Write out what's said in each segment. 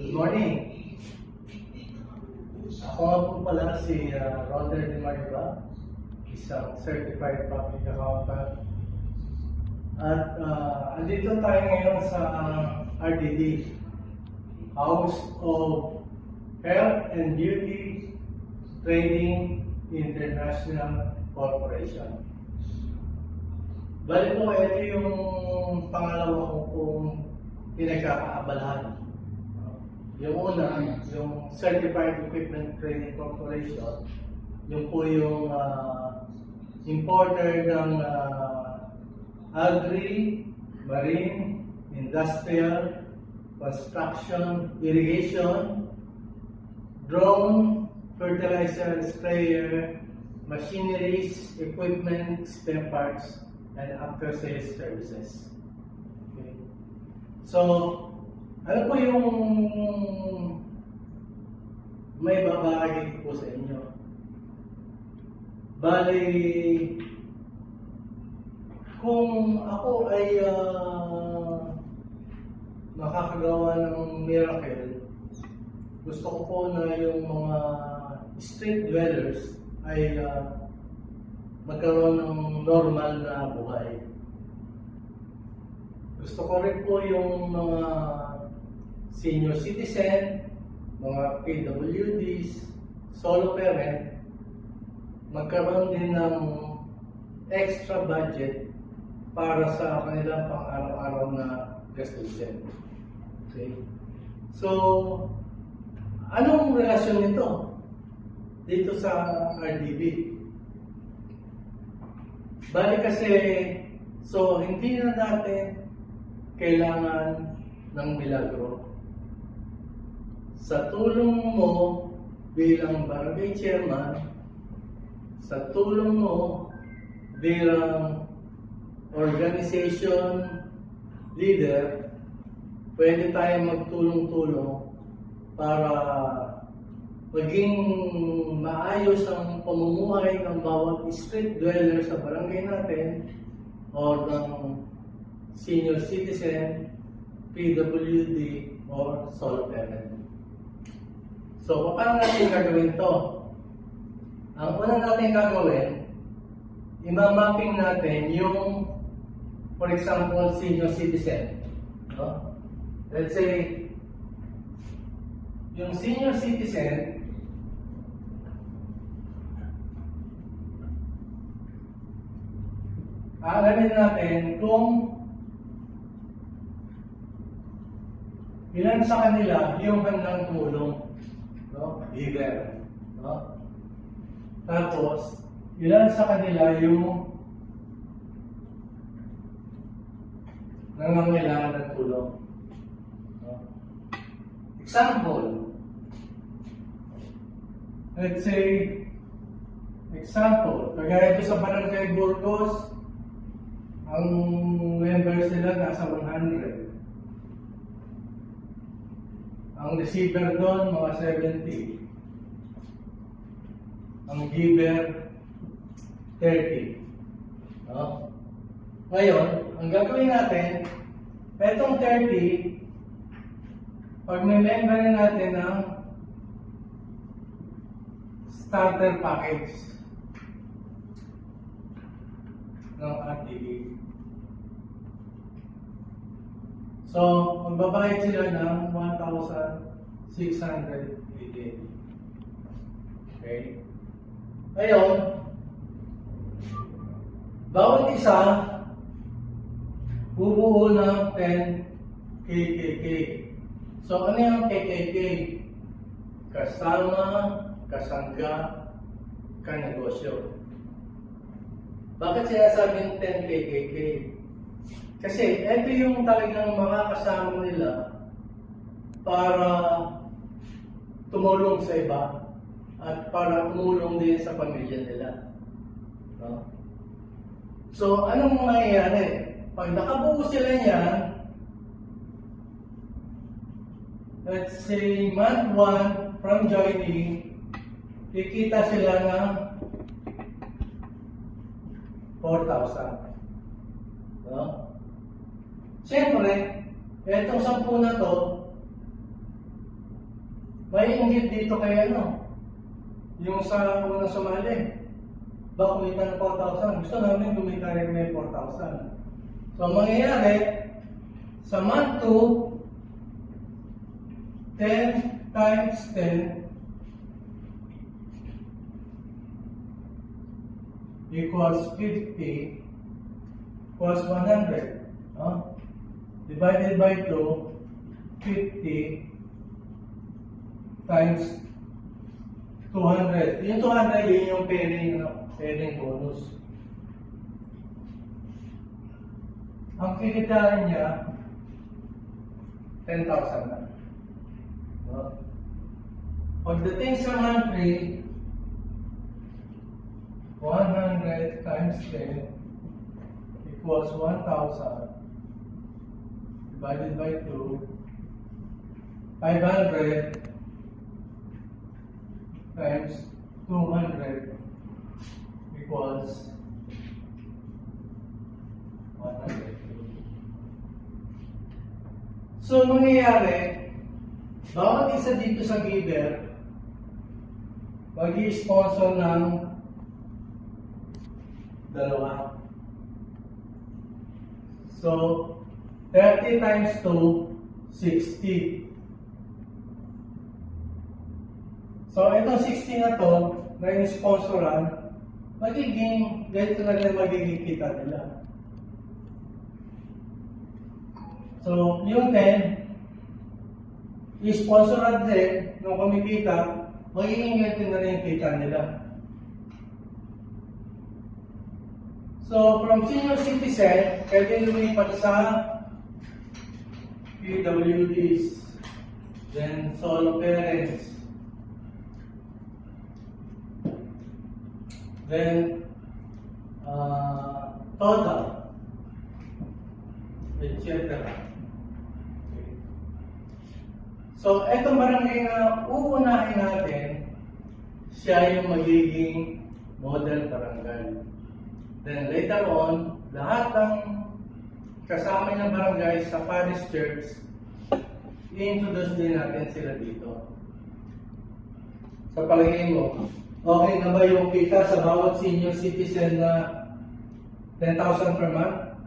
Good morning. Ako nga po pala si Roder de Mariba, isang Certified Public Accountant. At andito tayo ngayon sa RDD, House of Health and Beauty Trading International Corporation. Bali po, ito yung pangalawa ko pong pinagkakaabalahan. Yung una, yung Certified Equipment Trading Corporation, yung po yung importer ng agri, marine, industrial, construction, irrigation, drone, fertilizer, sprayer, machineries, equipment, spare parts, and after-sales services. Okay. So, ano po yung may babahagi po sa inyo? Bali, kung ako ay makakagawa ng miracle, gusto ko po na yung mga street dwellers ay magkaroon ng normal na buhay. Gusto ko rin po yung mga senior citizen, mga PWDs, solo parent, magkaroon din ng extra budget para sa kanilang pang-araw-araw na gastusin. Okay? So, anong relasyon nito dito sa RDB? Bali kasi, so hindi na natin kailangan ng milagro. Sa tulong mo bilang barangay chairman, sa tulong mo bilang organization leader, pwede tayong magtulong-tulong para maging maayos ang pamumuhay ng bawat street dweller sa barangay natin o ng senior citizen, PWD, or solo parent. So, paano natin gagawin to? Ang una natin gagawin, imamapping natin yung, for example, senior citizen. No? Let's say, yung senior citizen, alamin natin kung ilan sa kanila yung handang tumulong. No? Giver. No? Tapos, ilan sa kanila yung nangangailangan ng tulong. No? Example. Let's say, kagaya ito sa Barangay Burgos, ang members nila nasa 100. Ang receiver doon, mga 70. Ang giver, 30. No? Ngayon, ang gagawin natin, itong 30, pag may member natin ng starter package ng RTD. So, magbabayad sila ng 1,680. Okay? Ngayon, bawat isa bubuo ng 10 KKK. So, ano yung KKK? Kasama, kasangga, kanegosyo. Bakit sinasabing 10 KKK? Kasi ito yung talagang makakasama nila para tumulong sa iba at para tumulong din sa pamilya nila. No? So, anong mangyayari? Pag nakabuo sila niyan, let's say month 1 from joining, kikita sila ng 4,000. No? Siyempre, itong 10 na to, may inggit dito kay ano, yung sa unang sumali. Ba, kumita ng 4,000. Gusto namin kumita rin may 4,000. So, ang mangyayari, sa month 2, 10 times 10 equals 50 equals 100. No? Divided by 2, 50 times 200. Yung 200 yun yung pairing bonus. Ang kikitain niya, 10,000 na. No? Pagdating sa monthly, 100 times 10 equals 1,000 divided by 2, 500 times 200 equals 100. So, mangyayari, bawat isa dito sa giver, mag-i-sponsor ng dalawa. So, 30 times 2, 60. So, itong 60 na to, na yung sponsoran, magiging, ganito na rin magiging kita nila. So, yung 10, i-sponsoran din, nung kumikita, magiging ganito na rin yung kita nila. So, from senior citizen, pwede lumipat sa PWDs, then solo parents, then total, etc. So, itong barangay na uunahin natin, siya yung magiging model barangay. Then later on, lahat ng kasama ng barangay sa parish church, i-introduce din natin sila dito. Sa palagay mo, okay na ba yung kita sa bawat senior citizen na 10,000 per month?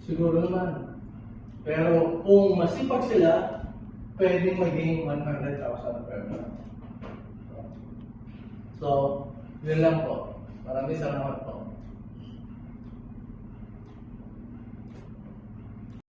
Siguro naman. Pero kung masipag sila, pwedeng maging 100,000 per month. So, yun lang po. Maraming salamat po.